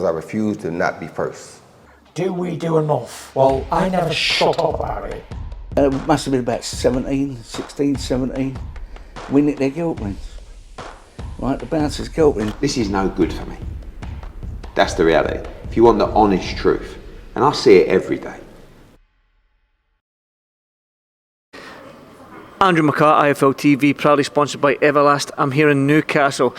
I refuse to not be first. Do we do enough? Well, I never shut up about it. It must have been about 16, 17. We nicked their guilt rings. Right, the bouncer's guilt ring. This is no good for me. That's the reality. If you want the honest truth, and I see it every day. Andrew McCART, IFL TV, proudly sponsored by Everlast. I'm here in Newcastle.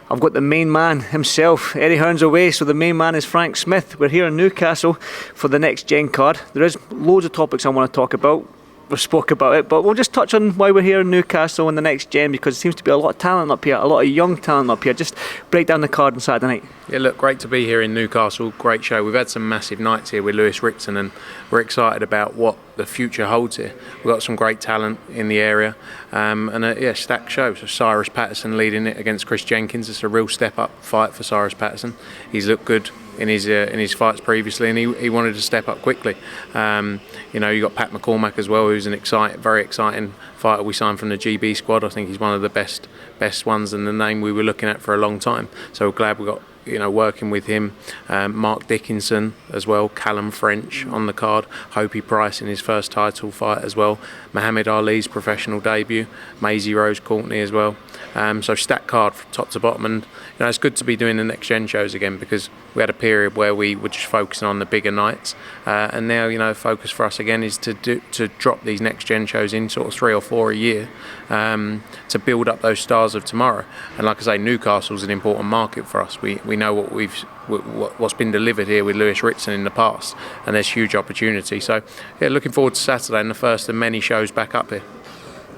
I've got the main man himself. Eddie Hearn's away, so the main man is Frank Smith. We're here in Newcastle for the NXT GEN Card. There is loads of topics I want to talk about. We've spoke about it, but we'll just touch on why we're here in Newcastle and the NXT GEN, because it seems to be a lot of talent up here, a lot of young talent up here. Just break down the card on Saturday night. Yeah, look, great to be here in Newcastle. Great show. We've had some massive nights here with Lewis Ritson, and we're excited about what the future holds here. We've got some great talent in the area, and a stacked show. So Cyrus Patterson leading it against Chris Jenkins. It's a real step-up fight for Cyrus Patterson. He's looked good in his fights previously, and he wanted to step up quickly. You know, you got Pat McCormack as well, who's an very exciting fighter we signed from the GB squad. I think he's one of the best ones and the name we were looking at for a long time. So we're glad we got, you know, working with him. Mark Dickinson as well, Callum French on the card, Hopi Price in his first title fight as well, Muhammad Ali's professional debut, Maisie Rose Courtney as well. So stacked card from top to bottom, and you know, it's good to be doing the NXT GEN shows again, because we had a period where we were just focusing on the bigger nights, and now, you know, focus for us again is to drop these NXT GEN shows in sort of 3 or 4 a year, to build up those stars of tomorrow. And like I say, Newcastle's an important market for us. We know what's been delivered here with Lewis Ritson in the past, and there's huge opportunity. So yeah, looking forward to Saturday and the first of many shows back up here.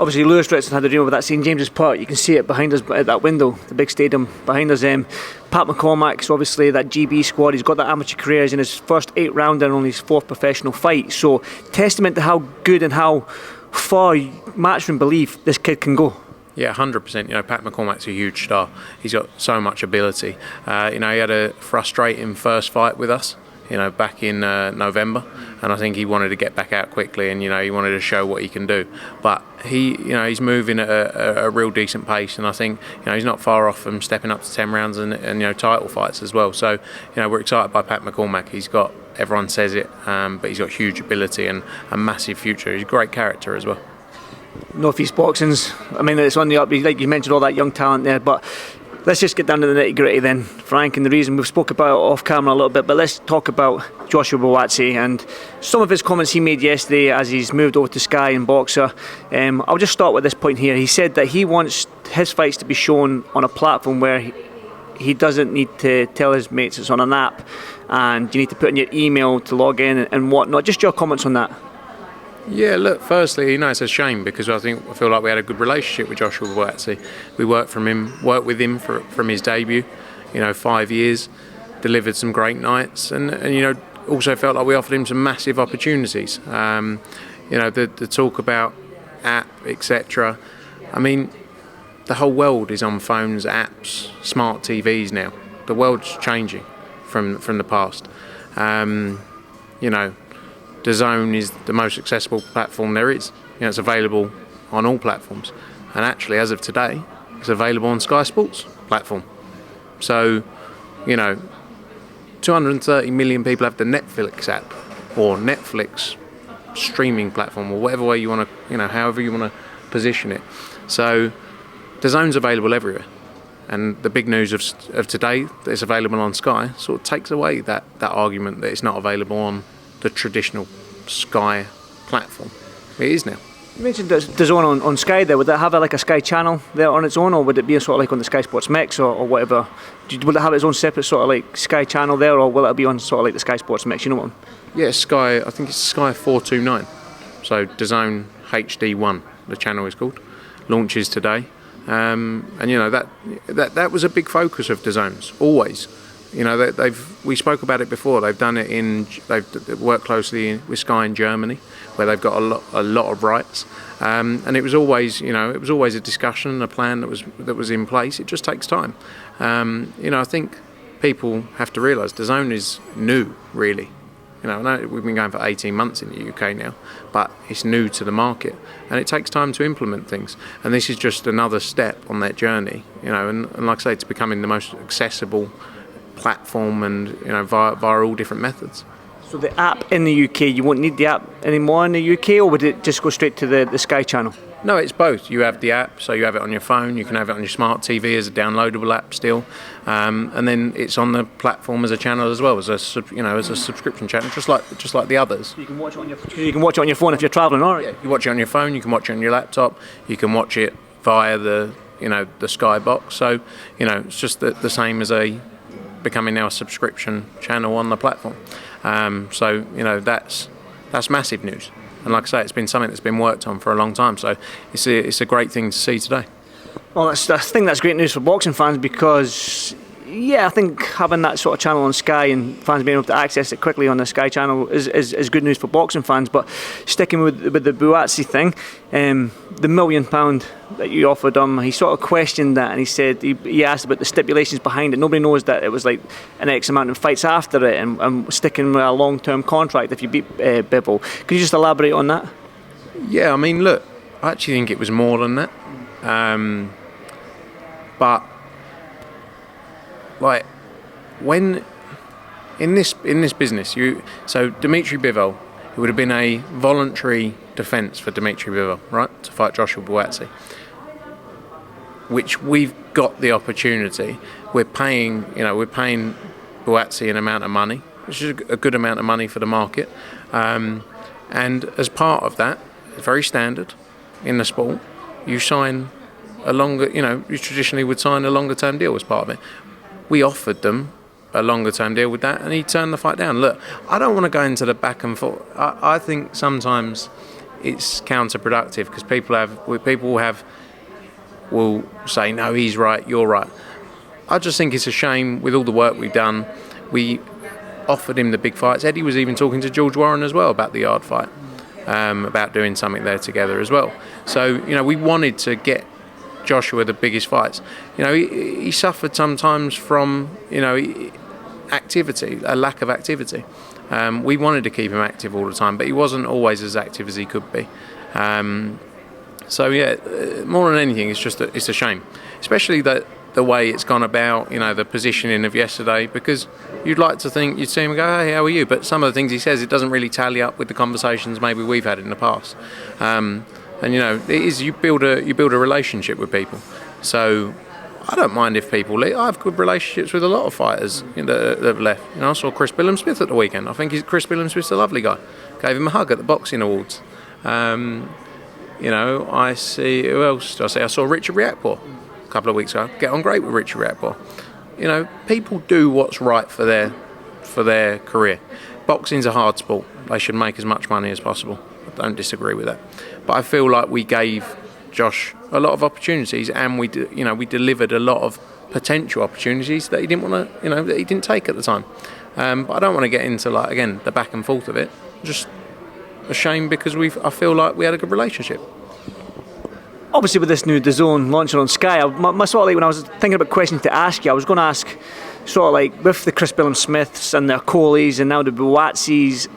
Obviously, Lewis Ritson had a dream of that St James's Park. You can see it behind us at that window, the big stadium behind us. Pat McCormack's obviously that GB squad. He's got that amateur career. He's in his first 8 rounder and only his 4th professional fight. So, testament to how good and how far matchroom believe this kid can go. Yeah, 100%. You know, Pat McCormack's a huge star. He's got so much ability. You know, he had a frustrating first fight with us, you know, back in November, and I think he wanted to get back out quickly, and you know, he wanted to show what he can do. But he's moving at a real decent pace, and I think, you know, he's not far off from stepping up to 10 rounds and you know, title fights as well. So, you know, we're excited by Pat McCormack. He's got, everyone says it, but he's got huge ability and a massive future. He's a great character as well. North East Boxing's, I mean, it's on the up. Like you mentioned, all that young talent there, but let's just get down to the nitty-gritty then, Frank, and the reason we've spoke about it off camera a little bit, but let's talk about Joshua Buatsi and some of his comments he made yesterday as he's moved over to Sky and Boxer. I'll just start with this point here. He said that he wants his fights to be shown on a platform where he doesn't need to tell his mates it's on an app, and you need to put in your email to log in and whatnot. Just your comments on that. Yeah, look, firstly, you know, it's a shame, because I feel like we had a good relationship with Joshua Buatsi. We worked with him from his debut, you know, 5 years, delivered some great nights, and you know, also felt like we offered him some massive opportunities. You know, the talk about app, etc. I mean, the whole world is on phones, apps, smart TVs now. The world's changing from the past. You know, Dazn is the most accessible platform there is. You know, it's available on all platforms, and actually, as of today, it's available on Sky Sports platform. So, you know, 230 million people have the Netflix app, or Netflix streaming platform, or whatever way you want to, you know, however you want to position it. So, Dazn's available everywhere, and the big news of today that it's available on Sky sort of takes away that argument that it's not available on the traditional Sky platform. It is now. You mentioned DAZN on Sky there. Would that have like a Sky channel there on its own, or would it be sort of like on the Sky Sports Mix or whatever? Will it have its own separate sort of like Sky channel there, or will it be on sort of like the Sky Sports Mix? You know what? Yeah, Sky. I think it's Sky 429. So DAZN HD1, the channel is called. Launches today, and you know that was a big focus of DAZN's always. You know, we spoke about it before. They've done it they've worked closely with Sky in Germany, where they've got a lot of rights, and it was always, you know, a discussion, a plan that was in place. It just takes time. You know, I think people have to realise DAZN is new, really. You know, I know we've been going for 18 months in the UK now, but it's new to the market, and it takes time to implement things. And this is just another step on that journey. You know, and like I say, it's becoming the most accessible platform and via all different methods. So the app in the UK, you won't need the app anymore in the UK, or would it just go straight to the Sky channel? No, it's both. You have the app, so you have it on your phone. You can have it on your smart TV as a downloadable app still, and then it's on the platform as a channel as well, as a subscription channel, just like the others. You can watch it on your phone if you're travelling, all right? Yeah, you watch it on your phone. You can watch it on your laptop. You can watch it via the Sky box. So it's just the same as becoming now a subscription channel on the platform. So that's massive news. And like I say, it's been something that's been worked on for a long time. So it's a great thing to see today. Well, I think that's great news for boxing fans because, yeah, I think having that sort of channel on Sky and fans being able to access it quickly on the Sky channel is good news for boxing fans. But sticking with the Buatsi thing, the £1 million that you offered him, he sort of questioned that, and he said he asked about the stipulations behind it. Nobody knows that it was like an X amount of fights after it, and sticking with a long-term contract if you beat Bivol. Could you just elaborate on that? Yeah, I mean, look, I actually think it was more than that. But like when in this business, so Dimitri Bivol, it would have been a voluntary defence for Dimitri Bivol, right, to fight Joshua Buatsi, which we've got the opportunity. We're paying Buatsi an amount of money, which is a good amount of money for the market, and as part of that, very standard in the sport, you sign a longer, you traditionally would sign a longer term deal as part of it. We offered them a longer term deal with that, and he turned the fight down. Look, I don't want to go into the back and forth. I think sometimes it's counterproductive because people will say, no, he's right, you're right. I just think it's a shame with all the work we've done. We offered him the big fights. Eddie was even talking to George Warren as well about the yard fight, about doing something there together as well. So, we wanted to get Joshua the biggest fights. He suffered sometimes from activity, a lack of activity. We wanted to keep him active all the time, but he wasn't always as active as he could be. So yeah, more than anything, it's a shame, especially that the way it's gone about, the positioning of yesterday, because you'd like to think you'd see him and go, hey, how are you? But some of the things he says, it doesn't really tally up with the conversations maybe we've had in the past. And it is, you build a relationship with people. So I don't mind if people leave. I have good relationships with a lot of fighters that have left. I saw Chris Billam-Smith at the weekend. I think Chris Billam-Smith's a lovely guy. Gave him a hug at the boxing awards. I see, who else do I see? I saw Richard Riakporhe a couple of weeks ago. Get on great with Richard Riakporhe. People do what's right for their career. Boxing's a hard sport. They should make as much money as possible. I don't disagree with that. But I feel like we gave Josh a lot of opportunities, and we delivered a lot of potential opportunities that he didn't want to, that he didn't take at the time. But I don't want to get into the back and forth of it. Just a shame because I feel like we had a good relationship. Obviously, with this new Dazn launching on Sky, my sort of like when I was thinking about questions to ask you, I was going to ask sort of like with the Chris Billam-Smiths and the Coleys and now the Buatsis,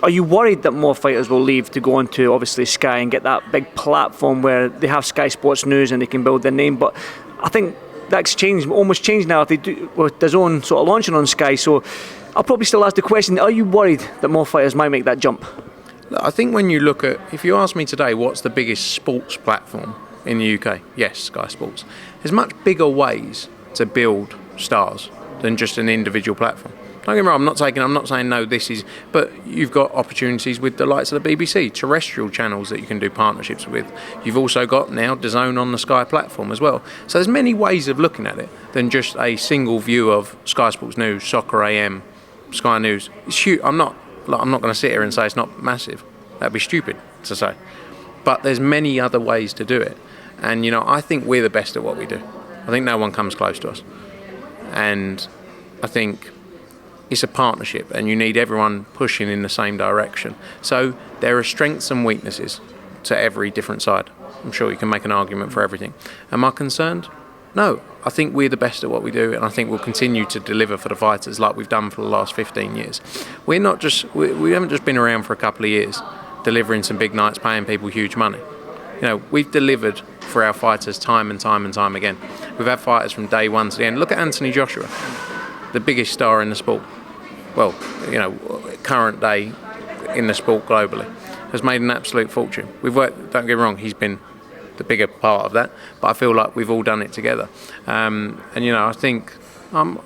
are you worried that more fighters will leave to go onto obviously Sky and get that big platform where they have Sky Sports News and they can build their name? But I think that's almost changed now if they do with Dazn sort of launching on Sky. So I'll probably still ask the question: are you worried that more fighters might make that jump? I think when you look at, if you ask me today, what's the biggest sports platform in the UK? Yes, Sky Sports. There's much bigger ways to build stars than just an individual platform. Don't get me wrong, I'm not saying no, this is, but you've got opportunities with the likes of the BBC, terrestrial channels that you can do partnerships with. You've also got now DAZN on the Sky platform as well. So there's many ways of looking at it than just a single view of Sky Sports News, Soccer AM, Sky News. It's huge. I'm not going to sit here and say it's not massive. That'd be stupid to say. But there's many other ways to do it. And, I think we're the best at what we do. I think no one comes close to us. And I think it's a partnership and you need everyone pushing in the same direction. So there are strengths and weaknesses to every different side. I'm sure you can make an argument for everything. Am I concerned? No. I think we're the best at what we do, and I think we'll continue to deliver for the fighters like we've done for the last 15 years. We haven't just been around for a couple of years delivering some big nights, paying people huge money. We've delivered for our fighters time and time and time again. We've had fighters from day one to the end. Look at Anthony Joshua. the biggest star in the sport, well, current day in the sport globally, has made an absolute fortune. We've worked, don't get me wrong, he's been the bigger part of that, but I feel like we've all done it together. And I think I'm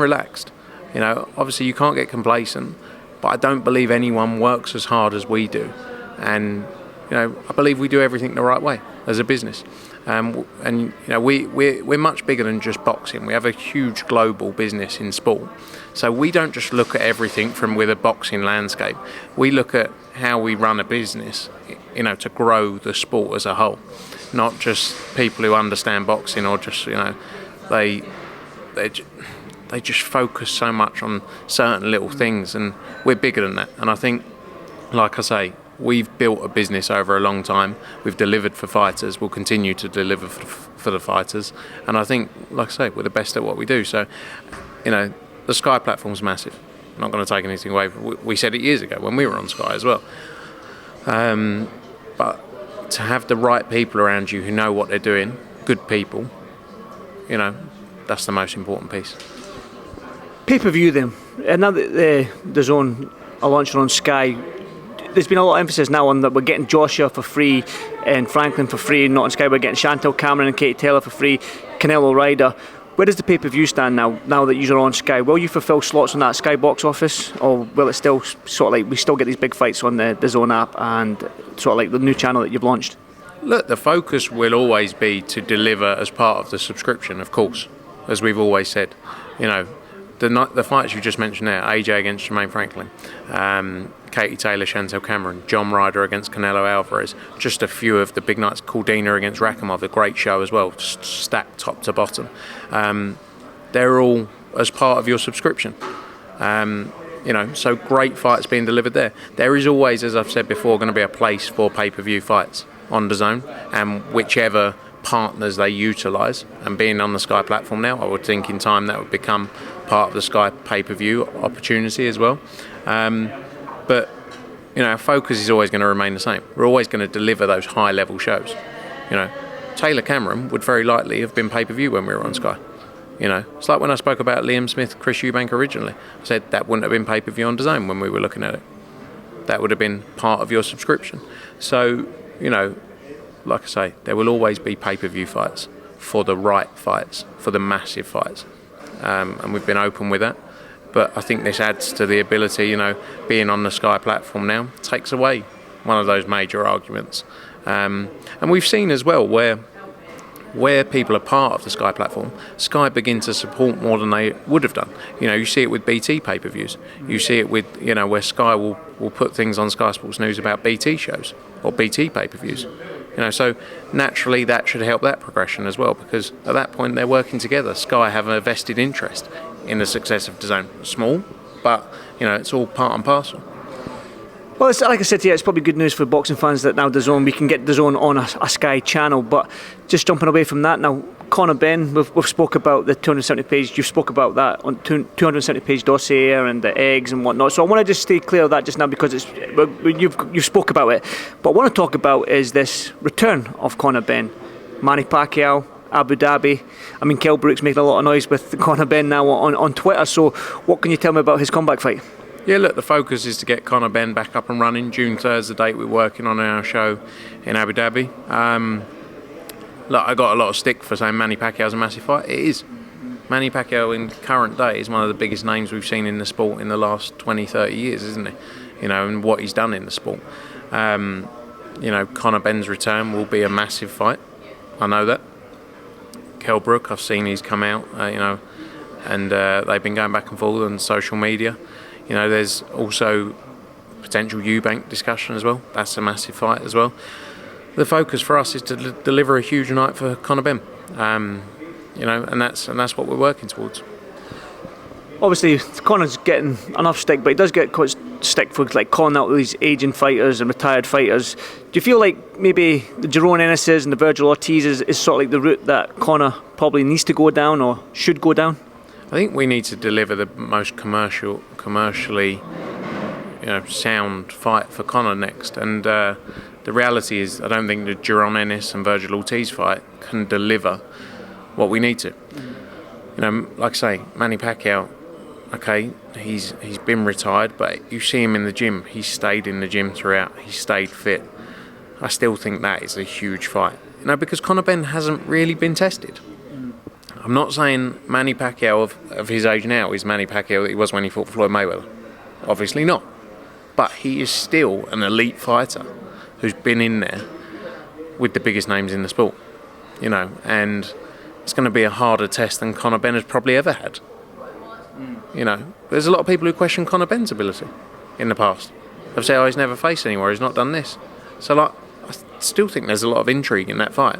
relaxed. Obviously you can't get complacent, but I don't believe anyone works as hard as we do. And I believe we do everything the right way as a business. We're much bigger than just boxing. We have a huge global business in sport. So we don't just look at everything from with a boxing landscape. We look at how we run a business, to grow the sport as a whole, not just people who understand boxing or just, they just focus so much on certain little things, and we're bigger than that. And I think, like I say, we've built a business over a long time. We've delivered for fighters. We'll continue to deliver for the fighters. And I think, like I say, we're the best at what we do. So, the Sky platform's massive. I'm not going to take anything away. We said it years ago when we were on Sky as well. But to have the right people around you who know what they're doing, good people, that's the most important piece. Pay-per-view then. Now that the Dazn Launch On Sky, there's been a lot of emphasis now on that we're getting Joshua for free and Franklin for free, not on Sky. We're getting Chantel Cameron and Katie Taylor for free, Canelo Ryder. Where does the pay-per-view stand now that you're on Sky? Will you fulfil slots on that Sky box office, or will it still sort of like we still get these big fights on the DAZN app and sort of like the new channel that you've launched? Look, the focus will always be to deliver as part of the subscription, of course, as we've always said. The fights you just mentioned there, AJ against Jermaine Franklin, Katie Taylor, Chantel Cameron, John Ryder against Canelo Alvarez, just a few of the big nights, Caldina against Rakhimov, a great show as well, stacked top to bottom. They're all as part of your subscription. So great fights being delivered there. There is always, as I've said before, going to be a place for pay-per-view fights on DAZN, and whichever partners they utilise, and being on the Sky platform now, I would think in time that would become part of the Sky pay-per-view opportunity as well. But our focus is always going to remain the same. We're always going to deliver those high-level shows. Taylor Cameron would very likely have been pay-per-view when we were on Sky. It's like when I spoke about Liam Smith, Chris Eubank originally. I said that wouldn't have been pay-per-view on DAZN when we were looking at it. That would have been part of your subscription. So, like I say, there will always be pay-per-view fights for the right fights, for the massive fights. And we've been open with that. But I think this adds to the ability, being on the Sky platform now, takes away one of those major arguments. And we've seen as well where people are part of the Sky platform, Sky begin to support more than they would have done. You see it with BT pay-per-views. You see it with, where Sky will put things on Sky Sports News about BT shows or BT pay-per-views. So naturally that should help that progression as well, because at that point they're working together. Sky have a vested interest in the success of DAZN. Small, but it's all part and parcel. Well, it's, like I said to you, it's probably good news for boxing fans that now DAZN, we can get DAZN on a Sky channel. But just jumping away from that now, Conor Benn, we've spoke about the 270 page, you spoke about that on 270 page dossier and the eggs and whatnot. So I want to just stay clear of that just now, because you've spoke about it. But what I want to talk about is this return of Conor Benn. Manny Pacquiao, Abu Dhabi. I mean, Kell Brook's making a lot of noise with Conor Benn now on Twitter. So what can you tell me about his comeback fight? Yeah, look, the focus is to get Conor Benn back up and running. June 3rd is the date we're working on our show in Abu Dhabi. Look, I got a lot of stick for saying Manny Pacquiao's a massive fight. It is. Manny Pacquiao in current day is one of the biggest names we've seen in the sport in the last 20, 30 years, isn't he? And what he's done in the sport. Conor Benn's return will be a massive fight. I know that. Kell Brook, I've seen he's come out, and they've been going back and forth on social media. There's also potential Eubank discussion as well. That's a massive fight as well. The focus for us is to deliver a huge night for Conor Benn, and that's what we're working towards. Obviously, Conor's getting enough stick, but he does get quite stick for like calling out these aging fighters and retired fighters. Do you feel like maybe the Jerome Ennis's and the Virgil Ortiz's is sort of like the route that Conor probably needs to go down or should go down? I think we need to deliver the most commercially sound fight for Conor next. And the reality is, I don't think the Jerome Ennis and Virgil Ortiz fight can deliver what we need to. Like I say, Manny Pacquiao okay, he's been retired, but you see him in the gym. He's stayed in the gym throughout. He's stayed fit. I still think that is a huge fight. You know, because Conor Benn hasn't really been tested. I'm not saying Manny Pacquiao of his age now is Manny Pacquiao that he was when he fought Floyd Mayweather. Obviously not. But he is still an elite fighter who's been in there with the biggest names in the sport. You know, and it's going to be a harder test than Conor Benn has probably ever had. You know, there's a lot of people who question Conor Benn's ability in the past. They've said, oh, he's never faced anywhere, he's not done this. So, like, I still think there's a lot of intrigue in that fight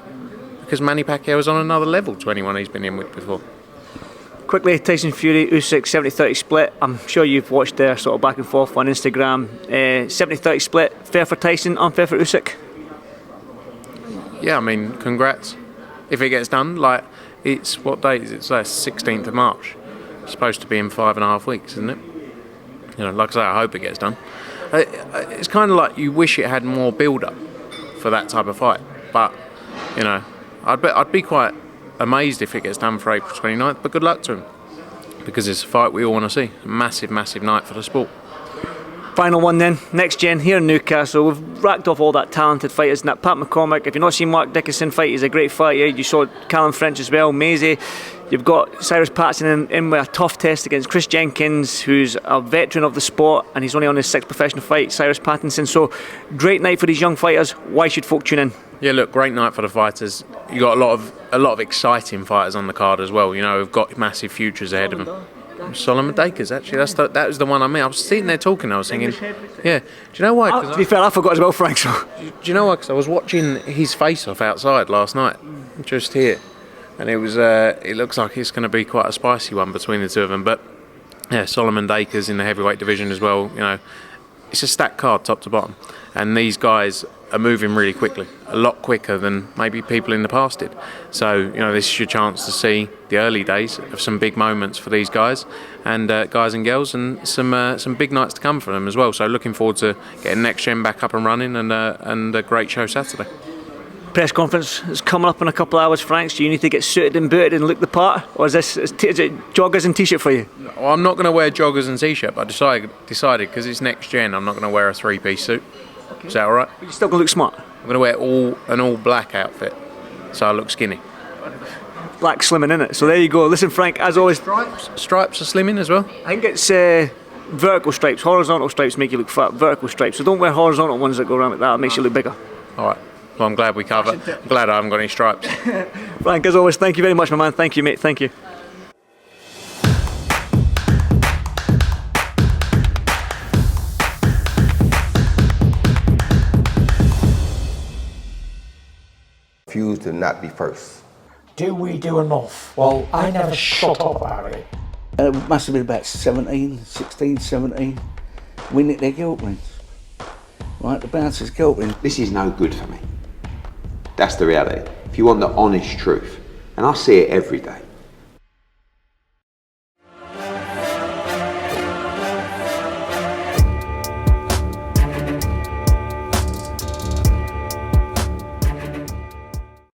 because Manny Pacquiao is on another level to anyone he's been in with before. Quickly, Tyson Fury, Usyk 70-30 split. I'm sure you've watched their sort of back and forth on Instagram. 70-30 split, fair for Tyson, unfair for Usyk? Yeah, I mean, congrats. If it gets done, like, it's, what date is it? It's like 16th of March. It's supposed to be in 5.5 weeks, isn't it? You know, like I say, I hope it gets done. It's kind of like you wish it had more build-up for that type of fight. But, you know, I'd be quite amazed if it gets done for April 29th, but good luck to him. Because it's a fight we all want to see. A massive, massive night for the sport. Final one then, next gen here in Newcastle. We've racked off all that talented fighters. And that Pat McCormack, if you've not seen Mark Dickinson fight, he's a great fighter. You saw Callum French as well, Maisie. You've got Cyrus Patterson in with a tough test against Chris Jenkins, who's a veteran of the sport, and he's only on his 6th professional fight, Cyrus Patterson. So, great night for these young fighters. Why should folk tune in? Yeah, look, great night for the fighters. You got a lot of exciting fighters on the card as well. You know, we've got massive futures ahead of them. Solomon Dakers, actually, that was the one I mean. I was sitting there talking, I was thinking, yeah. Do you know why? To be fair, I forgot as well, Frank. So. Do you know why? Because I was watching his face-off outside last night, just here, and it was. It looks like it's going to be quite a spicy one between the two of them. But yeah, Solomon Dakers in the heavyweight division as well. You know, it's a stacked card, top to bottom, and these guys are moving really quickly, a lot quicker than maybe people in the past did. So, you know, this is your chance to see the early days of some big moments for these guys and guys and girls, and some big nights to come for them as well. So, looking forward to getting Next Gen back up and running, and a great show Saturday. Press conference is coming up in a couple of hours, Frank. So you need to get suited and booted and look the part, or is it joggers and t-shirt for you? Well, I'm not going to wear joggers and t-shirt, but I decided because it's Next Gen, I'm not going to wear a 3-piece suit. Okay. Is that all right? But you're still going to look smart. I'm going to wear an all black outfit, so I look skinny. Black slimming in it. So there you go. Listen, Frank, as always. Stripes are slimming as well. I think it's vertical stripes. Horizontal stripes make you look fat. Vertical stripes. So don't wear horizontal ones that go around like that. It makes you look bigger. All right. Well, I'm glad we covered. I'm glad I haven't got any stripes. Frank, as always, thank you very much, my man. Thank you, mate. Thank you. Refuse to not be first. Do we do enough? Well, I never shut up about it. It must have been about 16, 17. We nicked their guilt rings. Right, the bouncer's guilt ring. This is no good for me. That's the reality. If you want the honest truth, and I see it every day,